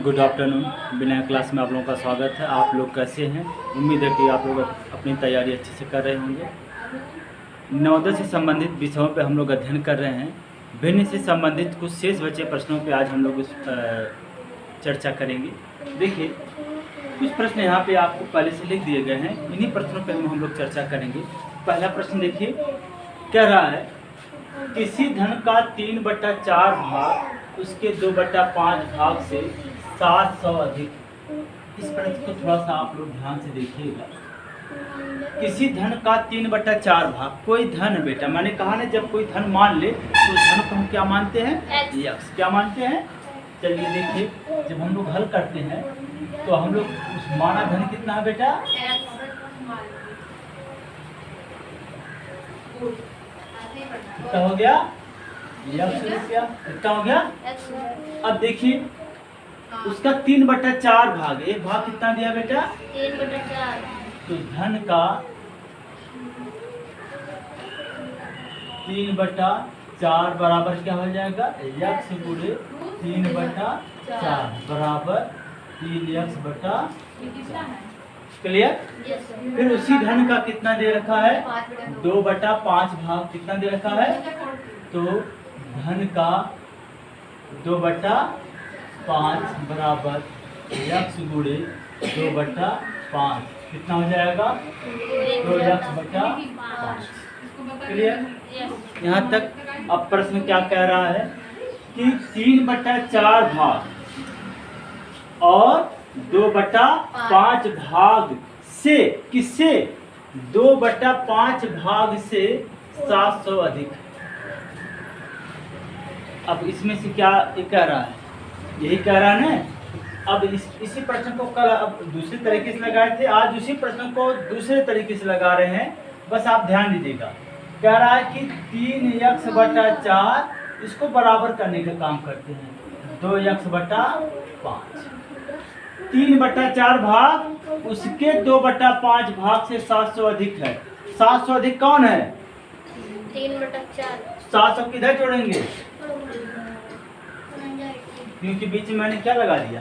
Good afternoon. बिना class में आप लोगों का स्वागत है। आप लोग कैसे हैं? उम्मीद है कि आप लोग अपनी तैयारी अच्छे से कर रहे होंगे। नवोदय से संबंधित विषयों पे हम लोग अध्ययन कर रहे हैं। भिन्न से संबंधित कुछ शेष बचे प्रश्नों पे आज हम लोग चर्चा करेंगे। देखिए, कुछ प्रश्न यहाँ पे आपको पहले से लिख दिए गए हैं, इन्हीं प्रश्नों पे हम लोग चर्चा करेंगे। पहला प्रश्न देखिए, कह रहा है किसी धन का 3/4 भाग उसके 2/5 भाग से 700 अधिक। इस प्रश्न को थोड़ा सा आप लोग ध्यान से देखिएगा। किसी धन का 3/4 भाग, कोई धन है बेटा, मैंने कहा ना जब कोई धन मान ले तो धन को हम क्या मानते हैं? यक्स। क्या मानते हैं? चलिए देखिए, जब हम लोग हल करते हैं तो हम लोग उस माना धन कितना है बेटा? कितना हो गया? यक्स रुपया। कितना हो गया? अब देखिए, उसका 3/4 भाग, एक भाग कितना दिया बेटा? 3/4। तो धन का 3/4 बराबर क्या हो जाएगा? यक्स गुणे 3/4 बराबर 3x/। क्लियर? फिर उसी धन का कितना दे रखा है? 2/5 भाग। कितना दे रखा है? तो धन का 2/5 बराबर यक्स गुणे 2/5। कितना हो जाएगा? 2x/5। क्लियर? यहाँ तक। अब प्रश्न क्या कह रहा है कि 3/4 भाग और 2/5 भाग से, किससे? 2/5 भाग से 700 अधिक। अब इसमें से क्या ये कह रहा है? यही कह रहा है ना। अब इसी प्रश्न को कल अब दूसरे तरीके से लगाए थे, आज उसी प्रश्न को दूसरे तरीके से लगा रहे हैं। बस आप ध्यान दीजिएगा। कह रहा है कि 3x/4 इसको बराबर करने का काम करते हैं। 2x/5। 3/4 भाग उसके 2/5 भाग से 700 अधिक है। 700 अधिक कौन है? 3/4। 700 किधर जोड़ेंगे? क्योंकि बीच में मैंने क्या लगा दिया?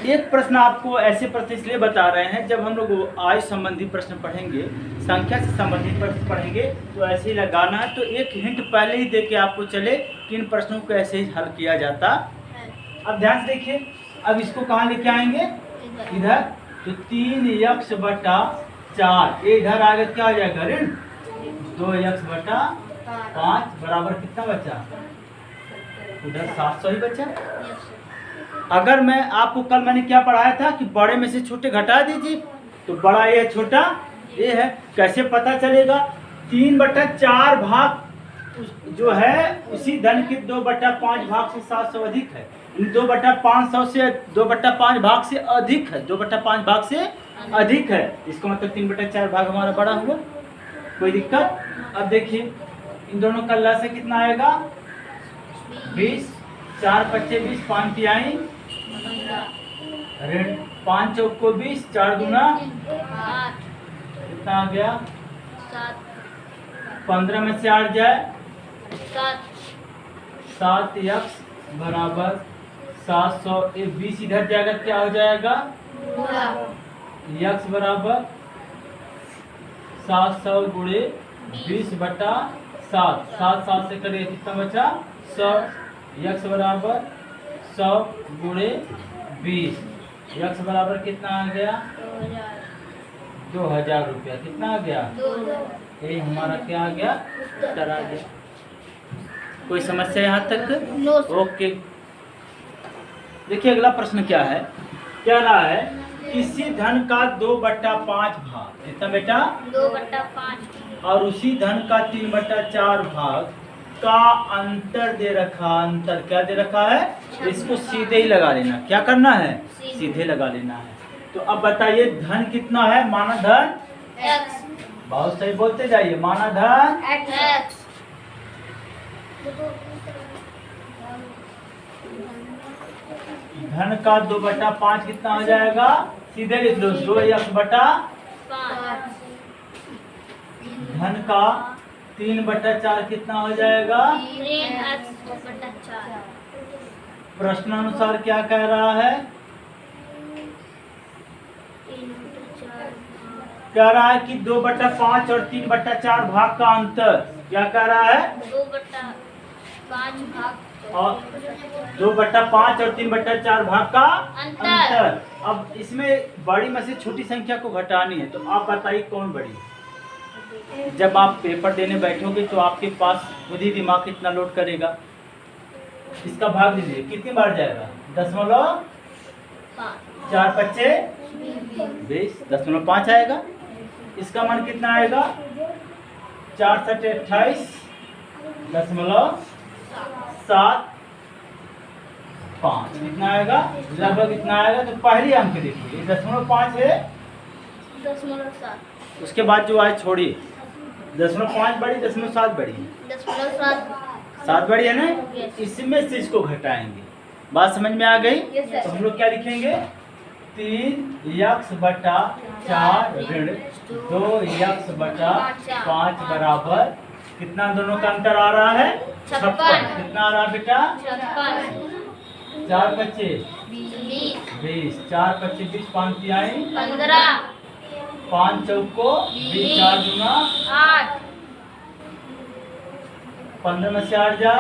एक प्रश्न आपको ऐसे प्रश्न इसलिए बता रहे हैं, जब हम लोग आयु संबंधी प्रश्न पढ़ेंगे, संख्या से संबंधित प्रश्न पढ़ेंगे तो ऐसे ही लगाना है। तो एक हिंट पहले ही दे के आपको चले कि इन प्रश्नों को ऐसे ही हल किया जाता है। अब ध्यान से देखिए, अब इसको कहाँ लेके आएंगे? इधर। तो 3x/4 इधर आगे क्या हो जाएगा? ऋण 2x/5 बराबर कितना बचा? उधर 700 ही बचा। अगर मैं आपको कल मैंने क्या पढ़ाया था कि बड़े में से छोटे घटा दीजिए, तो बड़ा ये छोटा ये है। कैसे पता चलेगा? 3/4 भाग जो है उसी धन के 2/5 भाग से 700 अधिक है। 2/500 से 2/5 भाग से अधिक है। 2/5 भाग से अधिक है। इसका मतलब 3/4 भाग हमारा बड़ा हुआ। कोई दिक्कत? अब देखिए, इन दोनों का लस से कितना आएगा? 20। 4 × 20, 5 तिहाई ऋण 5 × 20, 4 दूना 8। कितना आ गया? 7। 15 में से 8 जाए 7। 7x बराबर 700। 20 इधर जाएगा, क्या हो जाएगा? x बराबर 700 गुणे 20/7। 7 से करिए कितना बचा? 100। x बराबर 100 गुणे 20। x बराबर कितना आ गया? 2000 रुपया। कितना आ गया? 2000। यही हमारा क्या आ गया? उत्तर आ गया। कोई समस्या यहाँ तक? ओके। देखिए, अगला प्रश्न क्या है? क्या रहा है? किसी धन का 2/5 भाग, कितना बेटा? 2/5। और उसी धन का 3/4 भाग का अंतर दे रखा। अंतर क्या दे रखा है? इसको सीधे ही लगा लेना। क्या करना है? सीधे लगा लेना है। तो अब बताइए, धन कितना है? माना धन x। बहुत सही बोलते जाइए। माना धन x। धन का 2/5 कितना हो जाएगा? सीधे लिख लो, 2x/5। धन का 3/4 कितना हो जाएगा? 3x/4। प्रश्नानुसार क्या कह रहा है? 3/4 कह रहा है कि 2/5 और 3/4 भाग का अंतर। क्या कह रहा है? 2/5 भाग और 2/5 और 3/4 भाग का अंतर। अंतर। अब इसमें बड़ी में से छोटी संख्या को घटानी है, तो आप बताइए कौन बड़ी है? जब आप पेपर देने बैठोगे तो आपके पास खुद ही दिमाग कितना लोड करेगा। इसका भाग दीजिए, कितनी बार जाएगा? 0.4 20 0.5 आएगा। इसका मान कितना आएगा? 4 7 28 0.75 कितना आएगा? लगभग इतना आएगा। तो पहली अंक देखिए 0.5 है, 0.7 उसके बाद जो आए छोड़िए। 0.5 बड़ी, 0.7 बड़ी है, 7 बड़ी है ना। Yes. इसमें से इसको घटाएंगे। बात समझ में आ गई? Yes, sir. तो हम लोग क्या लिखेंगे? 3x/4 ऋण 2x/5 बराबर कितना दोनों का अंतर आ रहा है? 56। कितना आ रहा है बेटा? 56 4 बच्चे 20 20, 4 बच्चे 20, 5 तिहाई 15 5 चौको 20, 4 दूना 8 15 में से 8 जा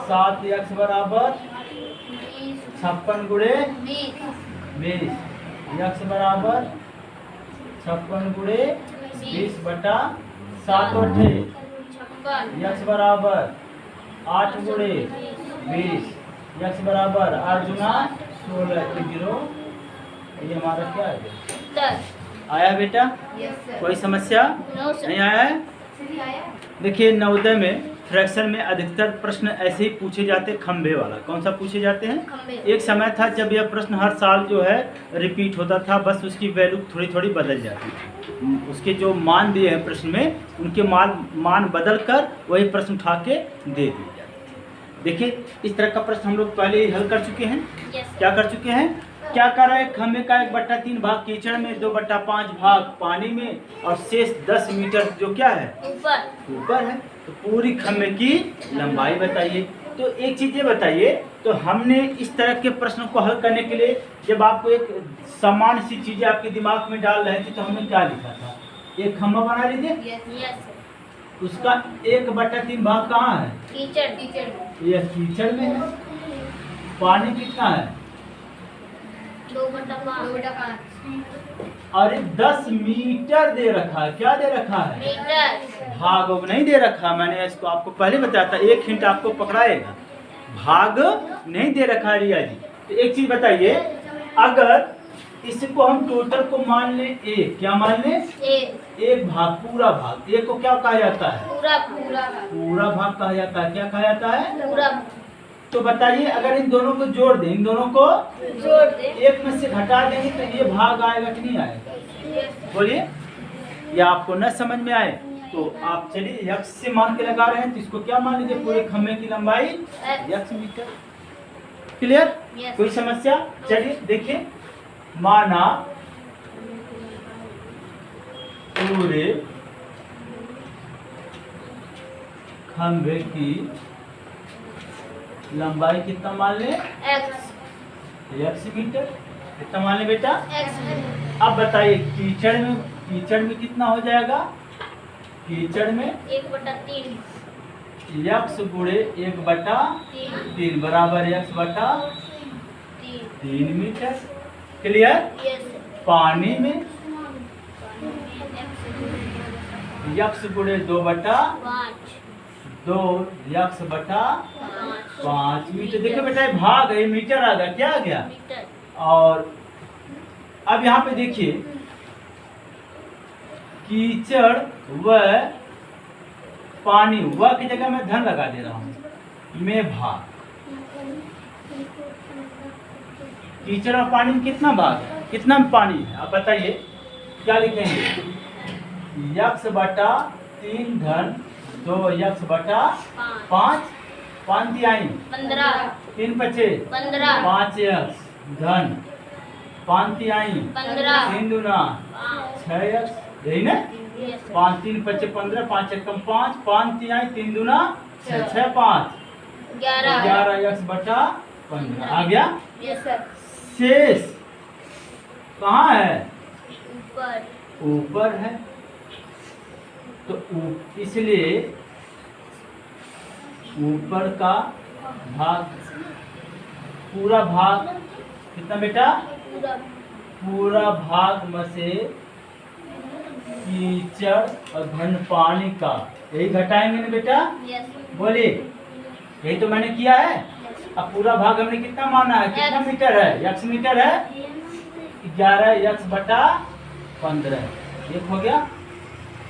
7 x बराबर 56 गुणे 20 x बराबर 56 गुणे 20/7 x बराबर 8 गुणे 20 x बराबर 8 गुना 16 0। ये हमारा क्या है? आया बेटा? कोई समस्या नहीं आया है? देखिए नवोदय में फ्रैक्शन में अधिकतर प्रश्न ऐसे ही पूछे जाते हैं। खंभे वाला कौन सा पूछे जाते हैं? खंभे। एक समय था जब यह प्रश्न हर साल जो है रिपीट होता था, बस उसकी वैल्यू थोड़ी थोड़ी बदल जाती थी। उसके जो मान दिए हैं प्रश्न में, उनके मान बदल कर वही प्रश्न उठा के दे दिए जाते थे। देखिए इस तरह का प्रश्न हम लोग पहले ही हल कर चुके हैं। क्या कर चुके हैं? क्या कर रहे हैं? खंभे का 1/3 भाग कीचड़ में, 2/5 भाग पानी में और शेष 10 मीटर जो क्या है? ऊपर है। तो पूरी खंभे की लंबाई बताइए। तो एक चीज ये बताइए, तो हमने इस तरह के प्रश्नों को हल करने के लिए जब आपको एक सामान्य सी चीजें आपके दिमाग में डाल रहे थे तो हमने क्या लिखा था? एक खंभा बना लीजिए, उसका 1/3 भाग कहाँ है? यह कीचड़ में है। पानी कितना है? 2/5 अरे 10 मीटर दे रखा है। क्या दे रखा है? मीटर। भाग अब नहीं दे रखा। मैंने इसको आपको पहले बताया था। एक हिंट आपको पकड़ाएगा, भाग नहीं दे रखा है रिया जी। तो एक चीज बताइए, अगर इसको हम टोटल को मान ले एक, क्या मान ले? एक भाग, पूरा भाग। एक को क्या कहा जाता है? पूरा भाग कहा जाता है। क्या कहा जाता है? तो बताइए, अगर इन दोनों को जोड़ दें, इन दोनों को जोड़ दे, एक में से घटा देंगे तो ये भाग आएगा कि नहीं आएगा? बोलिए। या आपको न समझ में आए तो आप चलिए x से मान के लगा रहे हैं, तो इसको क्या मान लीजिए? पूरे खंभे की लंबाई x मीटर। क्लियर? Yes. कोई समस्या? चलिए देखिए, माना पूरे खंभे की लंबाई कितना मान ले? x metre. कितना मान ले बेटा? अब बताइए कीचड़ में कितना हो जाएगा? कीचड़ में 1/3 x गुणे 1/3 बराबर x/3 मीटर। क्लियर? पानी में x गुणे 2/5 x/5 मीटर। देखिए बेटा ये भाग है, मीटर आ गया। क्या आ गया? और अब यहाँ पे देखिए, कीचड़ व पानी, व की जगह मैं धन लगा दे रहा हूँ, में भाग। कीचड़ और पानी में कितना भाग है? कितना पानी है? आप बताइए क्या लिखेंगे? x/3 धन 2x/5 5 तिहाई 3 बचे 5x धन 5 तिहाई 3 दूना 6x। यही ना? Yes, sir. 5 3 5 15, 5 1 5, 5 3 3 दूना 6 6 5 11 11 बटा 15 आ गया। Yes sir. शेष कहाँ है? ऊपर ऊपर है। तो इसलिए ऊपर का भाग, पूरा भाग कितना बेटा? पूरा पूरा भाग में से कीचड़ और घन पानी का यही घटाएंगे ना बेटा? यस बोलिए, यही तो मैंने किया है। अब पूरा भाग हमने कितना माना है? कितना मीटर है? x मीटर है। 11x बटा 15 ये हो गया।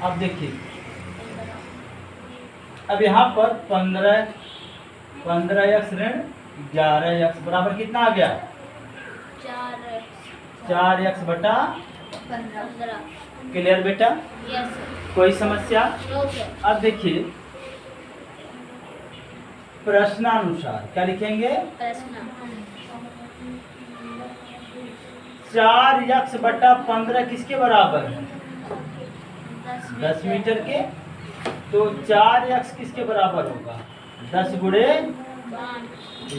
अब देखिए, अब यहाँ पर 15x ऋण 11x बराबर कितना आ गया? 4x बटा 15 क्लियर बेटा? यस कोई समस्या? No sir. अब देखिए, प्रश्नानुसार क्या लिखेंगे? प्रश्न 4x बटा 15 किसके बराबर है? 10 मीटर के। तो 4x किसके बराबर होगा? 10 गुणे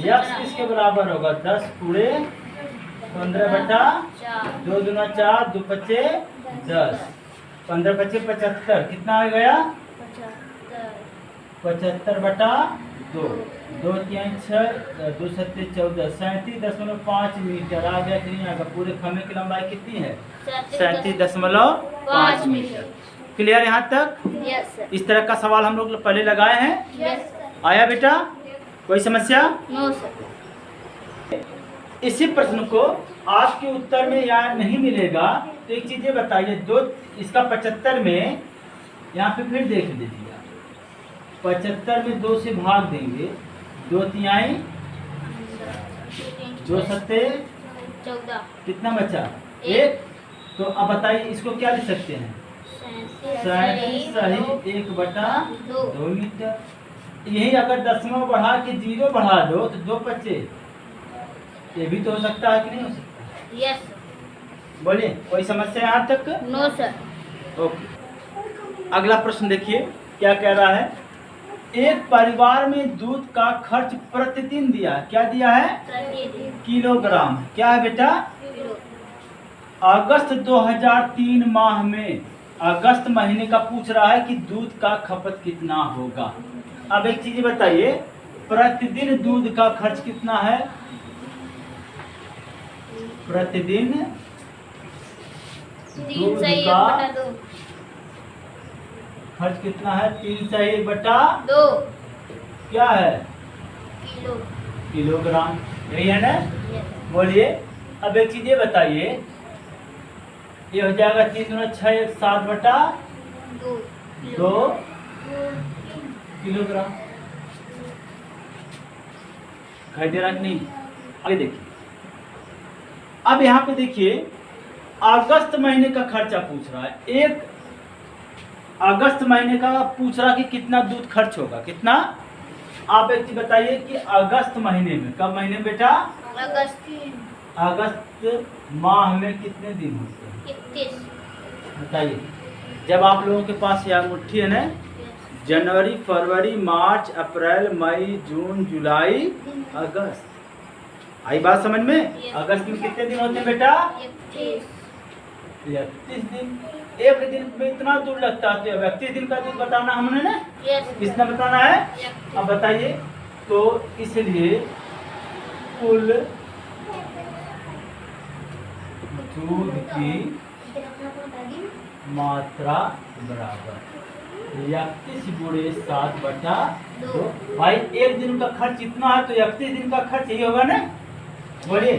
x किसके बराबर होगा? 10 गुणे 15 बटा 2 दूना 4 2 पच्चे 10 15 पच्चे 75 कितना आ गया? 75 बटा 2 2 3 6 2 7 14 37.5 मीटर आ गया कि नहीं आ गया? पूरे खम्भे की लंबाई कितनी है? 37.5 मीटर। क्लियर यहाँ तक? Yes sir. इस तरह का सवाल हम लोग पहले लगाए हैं। Yes sir. आया बेटा? कोई समस्या? No sir. इसी प्रश्न को आपके उत्तर में यहाँ नहीं मिलेगा तो एक चीज ये बताइए, दो इसका 75 में यहाँ पे फिर देख लीजिए, 75 में 2 से भाग देंगे, 2 तिहाई 2 सत्ते 14 कितना बचा? 1। तो अब बताइए इसको क्या लिख सकते हैं? 37 सही 1 बटा 2 मीटर। यही अगर दशमलव बढ़ा के 0 बढ़ा दो तो 2 पच्चे, ये भी तो हो सकता है कि नहीं हो सकता? यस बोलिए, कोई समस्या यहाँ तक? No sir. ओके। अगला प्रश्न देखिए क्या कह रहा है। एक परिवार में दूध का खर्च प्रतिदिन दिया, क्या दिया है? प्रतिदिन किलोग्राम। क्या है बेटा? किलो। अगस्त 2003 माह में, अगस्त महीने का पूछ रहा है कि दूध का खपत कितना होगा। अब एक चीज बताइए, प्रतिदिन दूध का खर्च कितना है? प्रतिदिन 3 दूध सही का 1 बटा 2 खर्च कितना है? 3 सही बटा 2 क्या है? किलो। किलोग्राम। यही है ना? यस बोलिए। अब एक चीज ये बताइए, ये हो जाएगा 3 दूना 6 7 बटा 2 2 किलोग्राम। दिखाई दे रहा कि नहीं? आगे देखिए, अब यहाँ पे देखिए, अगस्त महीने का खर्चा पूछ रहा है। एक अगस्त महीने का पूछ रहा कि कितना दूध खर्च होगा, कितना? आप एक चीज बताइए कि अगस्त महीने में, कब महीने में बेटा? अगस्त माह में कितने दिन होते हैं? 31 बताइए। जब आप लोगों के पास यह मुट्ठी है ना, जनवरी फरवरी मार्च अप्रैल मई जून जुलाई अगस्त, आई बात समझ में? अगस्त में कितने दिन होते हैं बेटा? 31 दिन। एक दिन में इतना दूर लगता है, तो 31 दिन का दूध बताना हमने ना, कितना बताना है? अब बताइए। तो इसलिए कुल दूध की मात्रा बराबर 31 गुणे 7 बटा 2। भाई एक दिन का खर्च इतना है तो 31 दिन का खर्च यही होगा ना? बोलिए।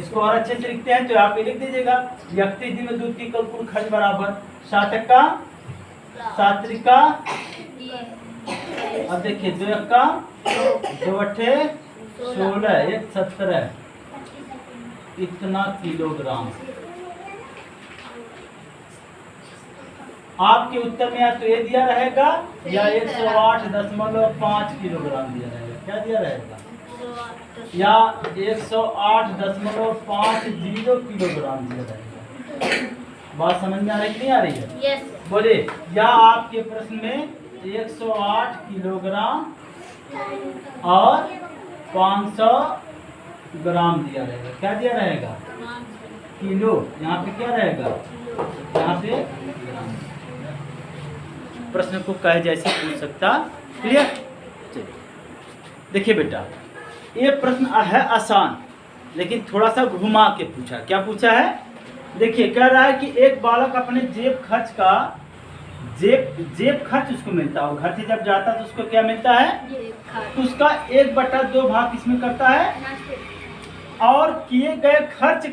इसको और अच्छे से लिखते हैं तो आप ये लिख दीजिएगा, 31 दिन में दूध की कुल खर्च बराबर 7 का 7 त्रिका, अब देखिए 2 का 2 अट्ठे 16 1 17 इतना किलोग्राम। आपके उत्तर में या तो ये दिया रहेगा या 108.5 किलोग्राम दिया रहेगा। क्या दिया रहेगा? या 108.50 किलोग्राम दिया रहेगा। बात समझ में आ रही कि नहीं आ रही है? यस बोले या आपके प्रश्न में 108 किलोग्राम और 500 ग्राम दिया रहेगा। क्या दिया रहेगा? किलो। यहाँ पे क्या रहेगा? यहाँ पे ग्राम। प्रश्न को कहे जैसे पूछ सकता। क्लियर? चलिए देखिए बेटा, ये प्रश्न है आसान, लेकिन थोड़ा सा घुमा के पूछा। क्या पूछा है? देखिए कह रहा है कि एक बालक अपने जेब खर्च उसको मिलता है। घर से जब जाता है तो उसको क्या मिलता है? तो उसका 1/2 भाग किसमें करता है? और किए गए खर्च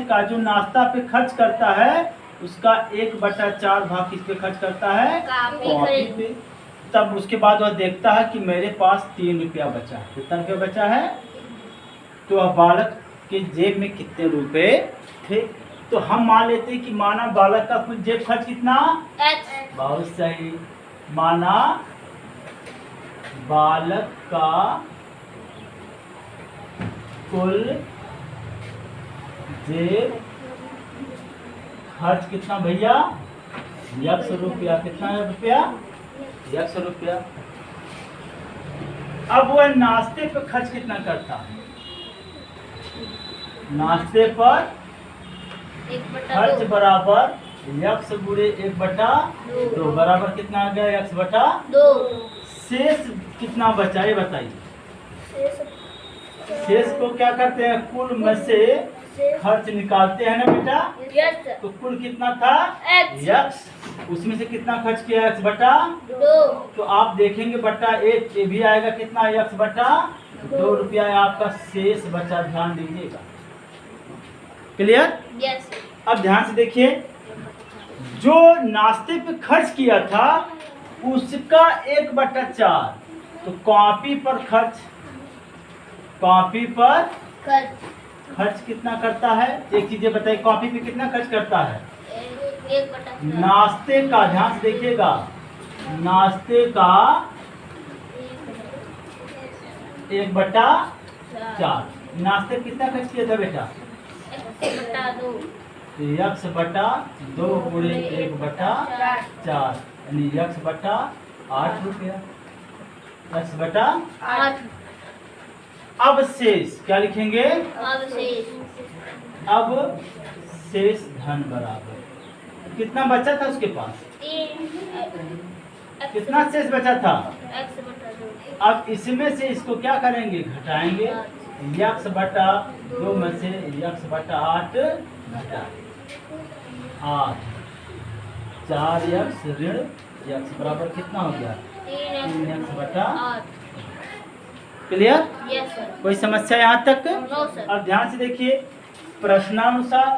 का जो नाश्ता पे खर्च करता है उसका 1/4 भाग किस पे खर्च करता है? कॉपी पे। तब उसके बाद वह देखता है कि मेरे पास 3 रुपया बचा है। कितना रुपया बचा है? तो वह बालक के जेब में कितने रुपए थे? तो हम मान लेते हैं कि माना बालक का कुल जेब खर्च कितना? बहुत सही। माना बालक का कुल जेब खर्च कितना भैया? 100 रुपया। कितना रुपया? 100 रुपया। अब वह नाश्ते पर खर्च कितना करता है? नाश्ते पर खर्च बराबर 100 गुणे 1/2 बराबर कितना आ गया? 1/2। शेष कितना बचा ये बताइए। शेष को क्या करते हैं? कुल में से खर्च निकालते हैं ना बेटा। तो कुल कितना था? x। उसमें से कितना खर्च किया? x/2। तो आप देखेंगे बटा 1 ये भी आएगा कितना? x/2 रुपया आपका शेष बचा। ध्यान दीजिएगा। क्लियर? यस। अब ध्यान से देखिए, जो नाश्ते पे खर्च किया था उसका 1/4। तो कॉपी पर खर्च कितना करता है? एक चीजें बताइए, कॉपी पे कितना खर्च करता है? 1/4। नाश्ते का ध्यान से देखिएगा, नाश्ते का 1/4। नाश्ते कितना खर्च किया था बेटा? 1/2। 1/2 गुणे 1/4 यानी 1/8 रुपया। 1/8। अब शेष क्या लिखेंगे? अब शेष धन बराबर कितना बचा था उसके पास? कितना शेष बचा था? अब इसमें से इसको क्या करेंगे? घटाएंगे। 1/2 में से 1/8 घटा 8। 4x ऋण x बराबर कितना हो गया? 3x/8। क्लियर? Yes sir. कोई समस्या यहाँ तक? No sir. अब ध्यान से देखिए, प्रश्नानुसार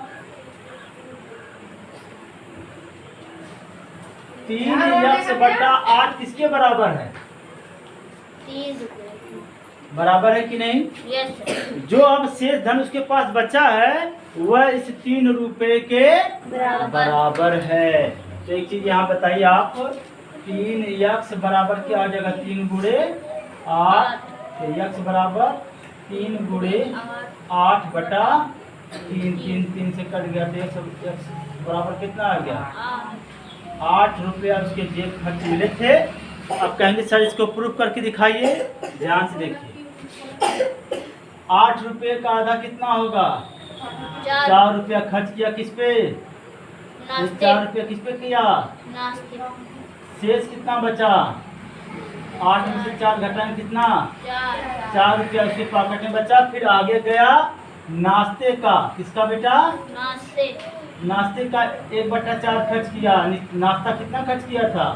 3x/8 किसके बराबर है? 3 रुपये। बराबर है कि नहीं? Yes sir. जो अब शेष धन उसके पास बचा है वह इस 3 रुपए के बराबर है। तो एक चीज यहाँ बताइए आप, 3x बराबर क्या आ जाएगा? 3 गुणे 8। तो x बराबर 3 गुणे 8/3। 3 से कट गया तो x बराबर कितना आ गया? 8 रुपया उसके जेब खर्च मिले थे। अब कहेंगे सर इसको प्रूफ करके दिखाइए। ध्यान से देखिए, 8 रुपये का आधा कितना होगा? 4 रुपया खर्च किया किस पे? 4 रुपया किस पे किया? शेष कितना बचा? 8 में से 4 घटाएं कितना? 4 रुपया उसके पॉकेट में बचा। फिर आगे गया नाश्ते का। किसका बेटा? नाश्ते का 1/4 खर्च किया। नाश्ता कितना खर्च किया था?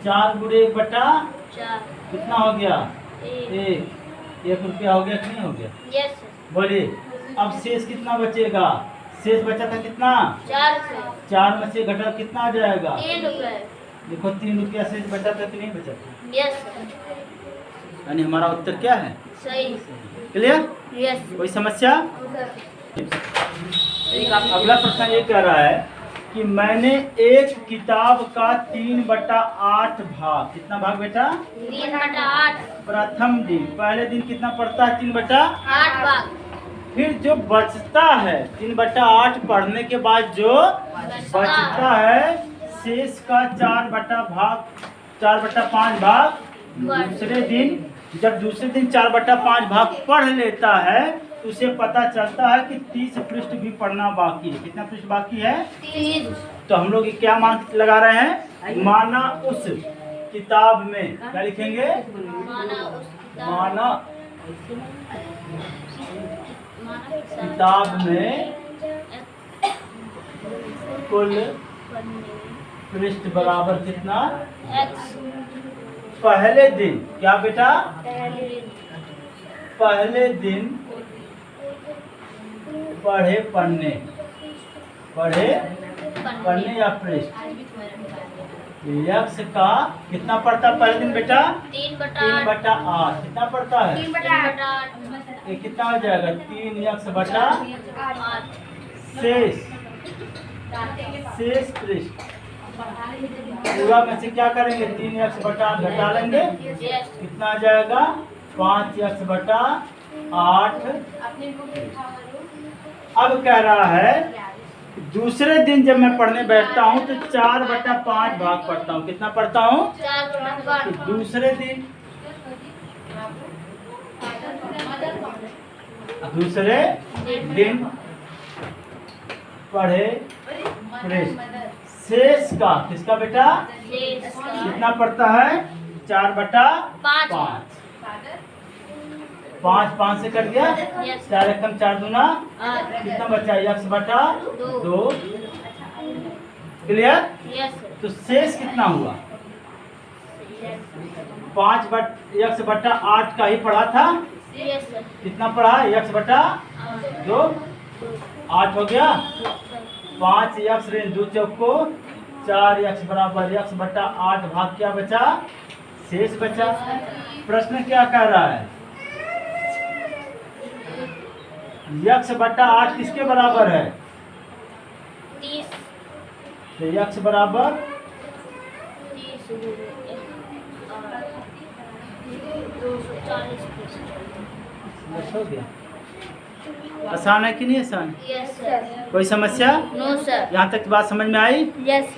4 गुणे 1/4 कितना हो गया? 1 रुपया हो गया कि नहीं हो गया? यस। बोलिए अब शेष कितना बचेगा? शेष बचा था कितना? 4 में से घटा कितना आ जाएगा? 3 रुपये। देखो 3 रुपया शेष बचा था कि नहीं बचा था? यस। यानी हमारा उत्तर क्या है? सही। क्लियर? यस। कोई समस्या? अगला प्रश्न ये कह रहा है कि मैंने एक किताब का 3/8 भाग, कितना भाग बेटा? 3/8। प्रथम दिन, पहले दिन कितना पढ़ता है? 3/8 भाग। फिर जो बचता है 3/8 पढ़ने के बाद जो बचता है शेष का 4/5 भाग दूसरे दिन, जब दूसरे दिन 4/5 भाग पढ़ लेता है तो उसे पता चलता है कि 30 पृष्ठ भी पढ़ना बाकी है। कितना पृष्ठ बाकी है? 30। तो हम लोग क्या मान लगा रहे हैं? माना उस किताब में, क्या लिखेंगे? माना किताब में कुल पृष्ठ बराबर कितना? X। पहले दिन, क्या बेटा? पहले दिन पढ़े पन्ने या पृष्ठ। यक्ष का कितना पड़ता है पहले दिन बेटा? 3/8। कितना पड़ता है? 3/8। ये कितना हो जाएगा? 3 यक्ष बटा शेष पृष्ठ। पूरा में से क्या करेंगे? 3 यक्ष बटा घटा लेंगे, कितना आ जाएगा? 5 यक्ष बटा 8। अब कह रहा है दूसरे दिन जब मैं पढ़ने बैठता हूँ तो 4/5 भाग पढ़ता हूँ। कितना पढ़ता हूँ? 4/5। दूसरे दिन पढ़े पृष्ठ। शेष का किसका बेटा? कितना पड़ता है? 4/5। 5 से कट गया, 4 एकम 4 दूना, कितना बचा? यक्ष बटा 2। क्लियर? तो शेष कितना हुआ? 5 यक्ष बटा 8 का ही पढ़ा था। कितना पढ़ा? यक्ष बटा 2, 8 हो गया। 5 यक्ष ऋण 2 चौको 4 यक्ष बराबर यक्ष बटा 8 भाग क्या बचा? शेष बचा। प्रश्न क्या कह रहा है? यक्ष बटा 8 किसके बराबर है? 30। तो यक्ष बराबर 30 240 बस हो गया। आसान है कि नहीं आसान? Yes sir. कोई समस्या? No sir. यहाँ तक बात समझ में आई? यस।